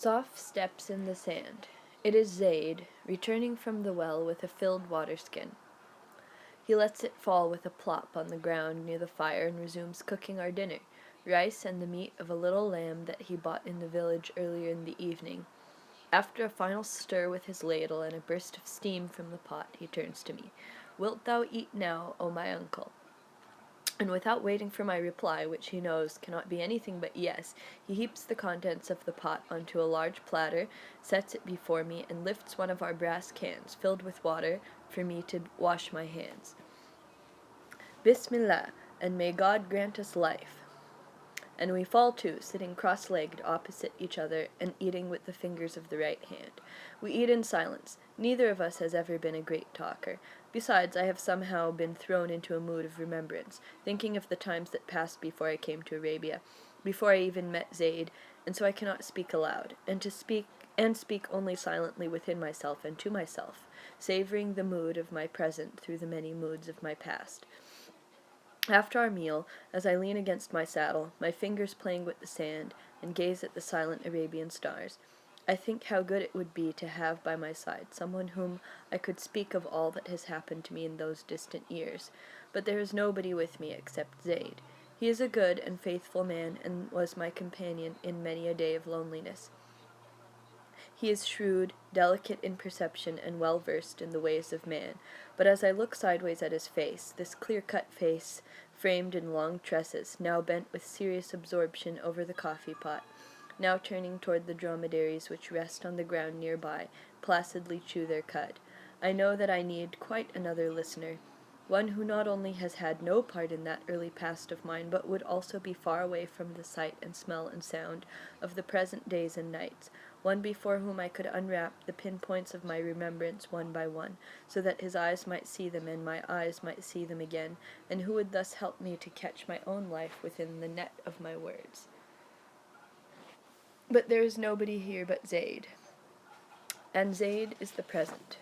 Soft steps in the sand. It is Zayd, returning from the well with a filled water-skin. He lets it fall with a plop on the ground near the fire and resumes cooking our dinner, rice and the meat of a little lamb that he bought in the village earlier in the evening. After a final stir with his ladle and a burst of steam from the pot, he turns to me. "Wilt thou eat now, O my uncle?" And without waiting for my reply, which he knows cannot be anything but yes, he heaps the contents of the pot onto a large platter, sets it before me, and lifts one of our brass cans, filled with water, for me to wash my hands. "Bismillah, and may God grant us life." And we fall to, sitting cross-legged opposite each other and eating with the fingers of the right hand. We eat in silence. Neither of us has ever been a great talker. Besides, I have somehow been thrown into a mood of remembrance, thinking of the times that passed before I came to Arabia, before I even met Zayd, and so I cannot speak aloud, and speak only silently within myself and to myself, savoring the mood of my present through the many moods of my past. After our meal, as I lean against my saddle, my fingers playing with the sand, and gaze at the silent Arabian stars, I think how good it would be to have by my side someone whom I could speak of all that has happened to me in those distant years. But there is nobody with me except Zayd. He is a good and faithful man, and was my companion in many a day of loneliness. He is shrewd, delicate in perception, and well versed in the ways of man. But as I look sideways at his face, this clear-cut face, framed in long tresses, now bent with serious absorption over the coffee-pot, now turning toward the dromedaries which rest on the ground nearby, placidly chew their cud, I know that I need quite another listener, one who not only has had no part in that early past of mine, but would also be far away from the sight and smell and sound of the present days and nights, one before whom I could unwrap the pinpoints of my remembrance one by one, so that his eyes might see them and my eyes might see them again, and who would thus help me to catch my own life within the net of my words. But there is nobody here but Zayd, and Zayd is the present.